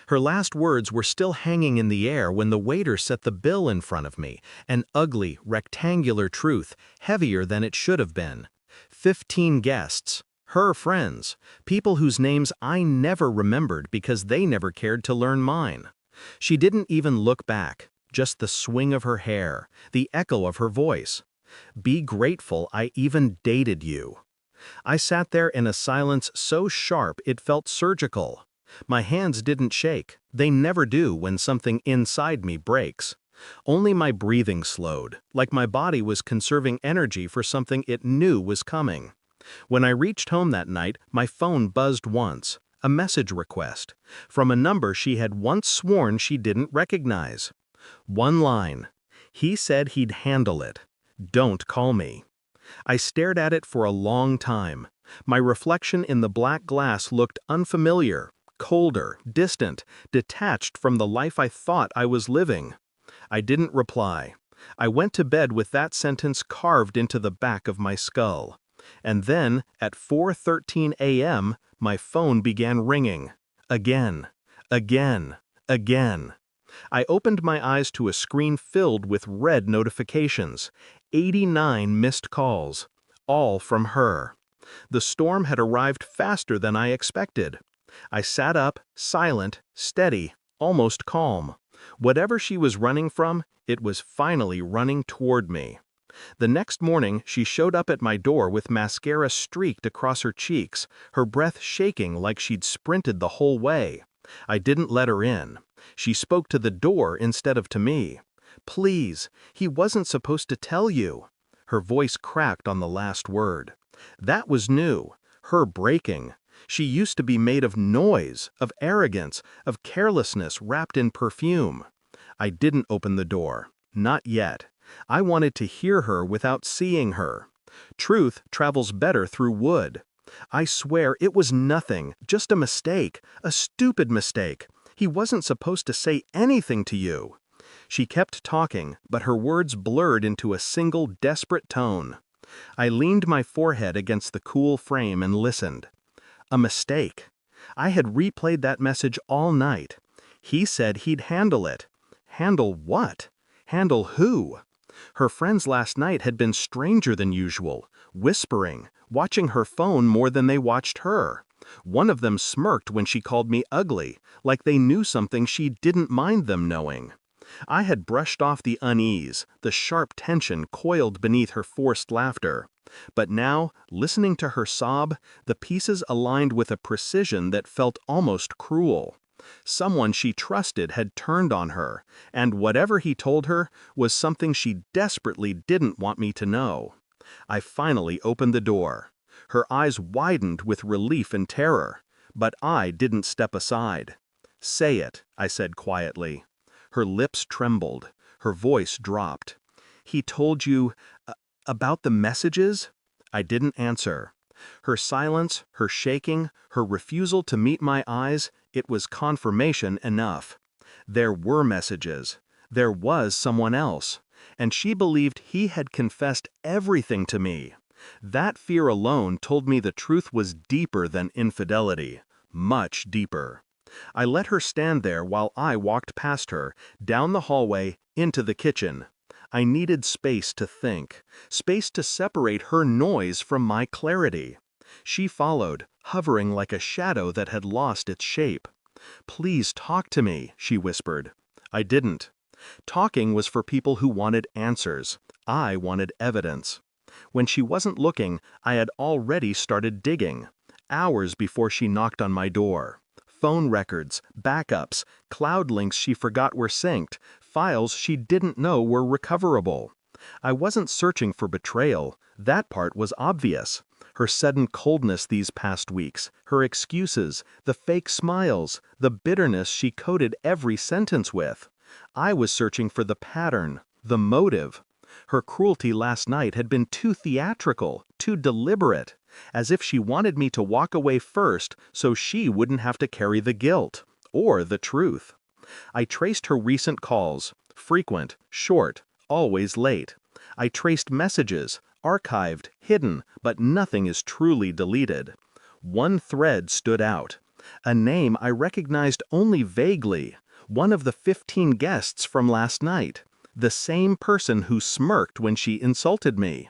Her last words were still hanging in the air when the waiter set the bill in front of me, an ugly, rectangular truth, heavier than it should have been. 15 guests, her friends, people whose names I never remembered because they never cared to learn mine. She didn't even look back, just the swing of her hair, the echo of her voice. Be grateful I even dated you. I sat there in a silence so sharp it felt surgical. My hands didn't shake, they never do when something inside me breaks. Only my breathing slowed, like my body was conserving energy for something it knew was coming. When I reached home that night, my phone buzzed once, a message request, from a number she had once sworn she didn't recognize. One line. He said he'd handle it. Don't call me. I stared at it for a long time. My reflection in the black glass looked unfamiliar, colder, distant, detached from the life I thought I was living. I didn't reply. I went to bed with that sentence carved into the back of my skull. And then, at 4:13 a.m., my phone began ringing. Again. Again. Again. I opened my eyes to a screen filled with red notifications. 89 missed calls. All from her. The storm had arrived faster than I expected. I sat up, silent, steady, almost calm. Whatever she was running from, it was finally running toward me. The next morning, she showed up at my door with mascara streaked across her cheeks, her breath shaking like she'd sprinted the whole way. I didn't let her in. She spoke to the door instead of to me. Please, he wasn't supposed to tell you. Her voice cracked on the last word. That was new. Her breaking. She used to be made of noise, of arrogance, of carelessness wrapped in perfume. I didn't open the door. Not yet. I wanted to hear her without seeing her. Truth travels better through wood. I swear it was nothing, just a mistake, a stupid mistake. He wasn't supposed to say anything to you. She kept talking, but her words blurred into a single desperate tone. I leaned my forehead against the cool frame and listened. A mistake. I had replayed that message all night. He said he'd handle it. Handle what? Handle who? Her friends last night had been stranger than usual, whispering, watching her phone more than they watched her. One of them smirked when she called me ugly, like they knew something she didn't mind them knowing. I had brushed off the unease, the sharp tension coiled beneath her forced laughter. But now, listening to her sob, the pieces aligned with a precision that felt almost cruel. Someone she trusted had turned on her, and whatever he told her was something she desperately didn't want me to know. I finally opened the door. Her eyes widened with relief and terror, but I didn't step aside. Say it, I said quietly. Her lips trembled, her voice dropped. He told you about the messages? I didn't answer. Her silence, her shaking, her refusal to meet my eyes, it was confirmation enough. There were messages. There was someone else. And she believed he had confessed everything to me. That fear alone told me the truth was deeper than infidelity. Much deeper. I let her stand there while I walked past her, down the hallway, into the kitchen. I needed space to think, space to separate her noise from my clarity. She followed, hovering like a shadow that had lost its shape. Please talk to me, she whispered. I didn't. Talking was for people who wanted answers. I wanted evidence. When she wasn't looking, I had already started digging. Hours before she knocked on my door. Phone records, backups, cloud links she forgot were synced, files she didn't know were recoverable. I wasn't searching for betrayal. That part was obvious. Her sudden coldness these past weeks, her excuses, the fake smiles, the bitterness she coded every sentence with. I was searching for the pattern, the motive. Her cruelty last night had been too theatrical, too deliberate, as if she wanted me to walk away first so she wouldn't have to carry the guilt, or the truth. I traced her recent calls, frequent, short, always late. I traced messages, archived, hidden, but nothing is truly deleted. One thread stood out. A name I recognized only vaguely, one of the 15 guests from last night, the same person who smirked when she insulted me.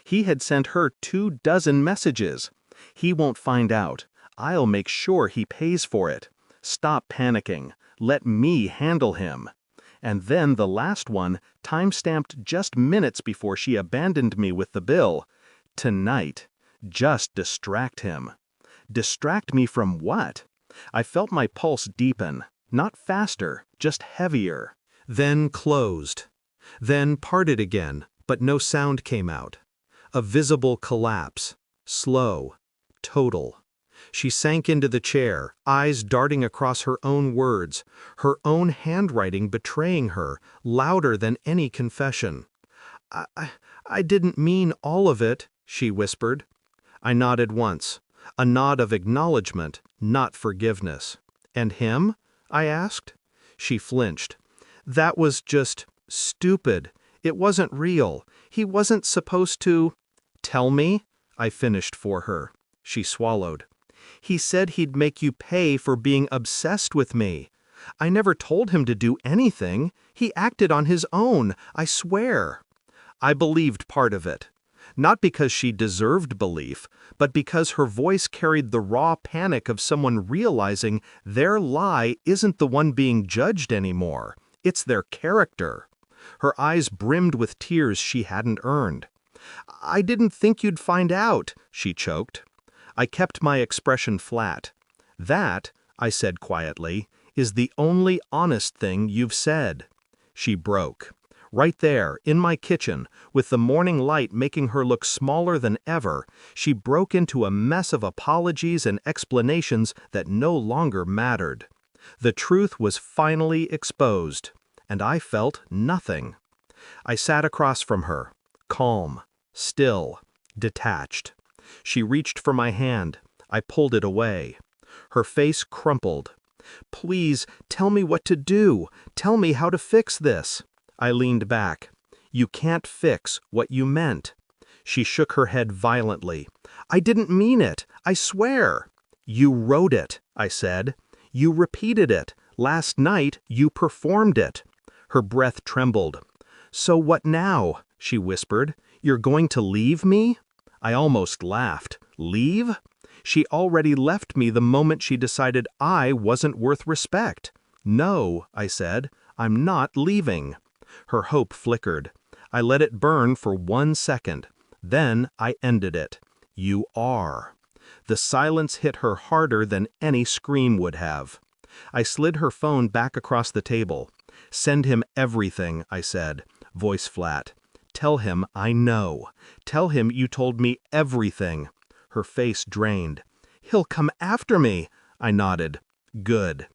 He had sent her 24 messages. He won't find out. I'll make sure he pays for it. Stop panicking. Let me handle him. And then the last one, time-stamped just minutes before she abandoned me with the bill. Tonight. Just distract him. Distract me from what? I felt my pulse deepen, not faster, just heavier. Then closed. Then parted again, but no sound came out. A visible collapse. Slow. Total. She sank into the chair, eyes darting across her own words, her own handwriting betraying her, louder than any confession. I didn't mean all of it, she whispered. I nodded once, a nod of acknowledgement, not forgiveness. And him? I asked. She flinched. That was just stupid. It wasn't real. He wasn't supposed to. Tell me? I finished for her. She swallowed. He said he'd make you pay for being obsessed with me. I never told him to do anything. He acted on his own, I swear. I believed part of it. Not because she deserved belief, but because her voice carried the raw panic of someone realizing their lie isn't the one being judged anymore. It's their character. Her eyes brimmed with tears she hadn't earned. I didn't think you'd find out, she choked. I kept my expression flat. That, I said quietly, is the only honest thing you've said. She broke. Right there, in my kitchen, with the morning light making her look smaller than ever, she broke into a mess of apologies and explanations that no longer mattered. The truth was finally exposed, and I felt nothing. I sat across from her, calm, still, detached. She reached for my hand. I pulled it away. Her face crumpled. Please, tell me what to do. Tell me how to fix this. I leaned back. You can't fix what you meant. She shook her head violently. I didn't mean it. I swear. You wrote it, I said. You repeated it. Last night, you performed it. Her breath trembled. So what now? She whispered. You're going to leave me? I almost laughed. Leave? She already left me the moment she decided I wasn't worth respect. No, I said, I'm not leaving. Her hope flickered. I let it burn for 1 second. Then I ended it. You are. The silence hit her harder than any scream would have. I slid her phone back across the table. Send him everything, I said, voice flat. Tell him I know. Tell him you told me everything. Her face drained. He'll come after me, I nodded. Good.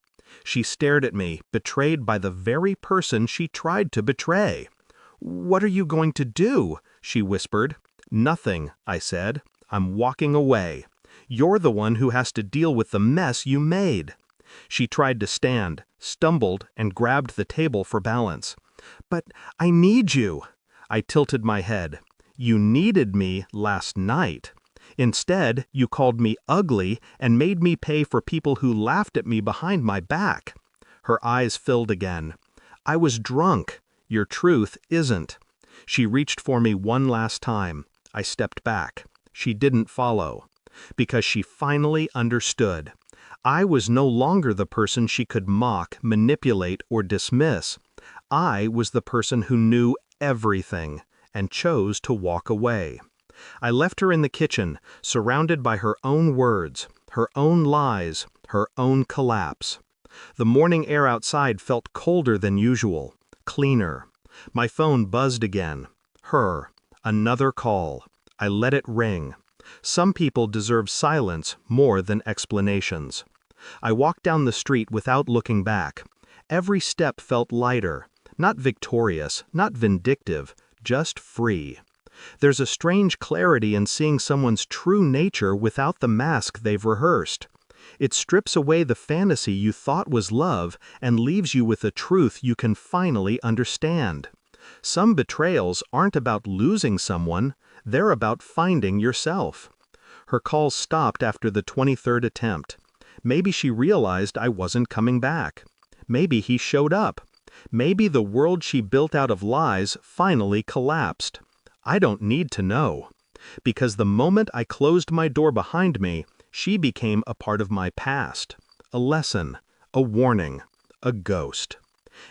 She stared at me, betrayed by the very person she tried to betray. What are you going to do? She whispered. Nothing, I said. I'm walking away. You're the one who has to deal with the mess you made. She tried to stand, stumbled, and grabbed the table for balance. But I need you. I tilted my head. You needed me last night. Instead, you called me ugly and made me pay for people who laughed at me behind my back. Her eyes filled again. I was drunk. Your truth isn't. She reached for me one last time. I stepped back. She didn't follow. Because she finally understood. I was no longer the person she could mock, manipulate, or dismiss. I was the person who knew everything and chose to walk away. I left her in the kitchen, surrounded by her own words, her own lies, her own collapse. The morning air outside felt colder than usual, cleaner. My phone buzzed again. Her. Another call. I let it ring. Some people deserve silence more than explanations. I walked down the street without looking back. Every step felt lighter, not victorious, not vindictive, just free. There's a strange clarity in seeing someone's true nature without the mask they've rehearsed. It strips away the fantasy you thought was love and leaves you with a truth you can finally understand. Some betrayals aren't about losing someone, they're about finding yourself. Her call stopped after the 23rd attempt. Maybe she realized I wasn't coming back. Maybe he showed up. Maybe the world she built out of lies finally collapsed. I don't need to know. Because the moment I closed my door behind me, she became a part of my past. A lesson, a warning, a ghost.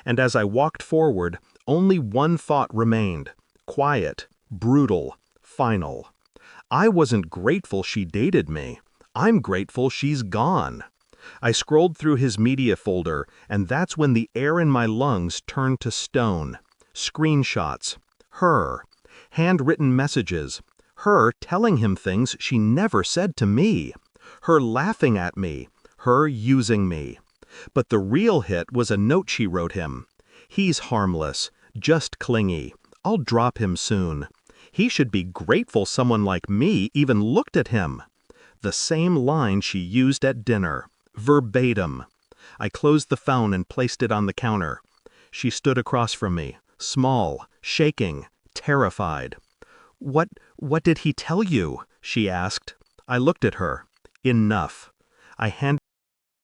And as I walked forward, only one thought remained. Quiet, brutal, final. I wasn't grateful she dated me. I'm grateful she's gone. I scrolled through his media folder, and that's when the air in my lungs turned to stone. Screenshots. Her. Handwritten messages. Her telling him things she never said to me. Her laughing at me. Her using me. But the real hit was a note she wrote him. He's harmless, just clingy. I'll drop him soon. He should be grateful someone like me even looked at him. The same line she used at dinner. Verbatim. I closed the phone and placed it on the counter. She stood across from me, small, shaking, terrified. What did he tell you?" she asked. I looked at her. Enough. I handed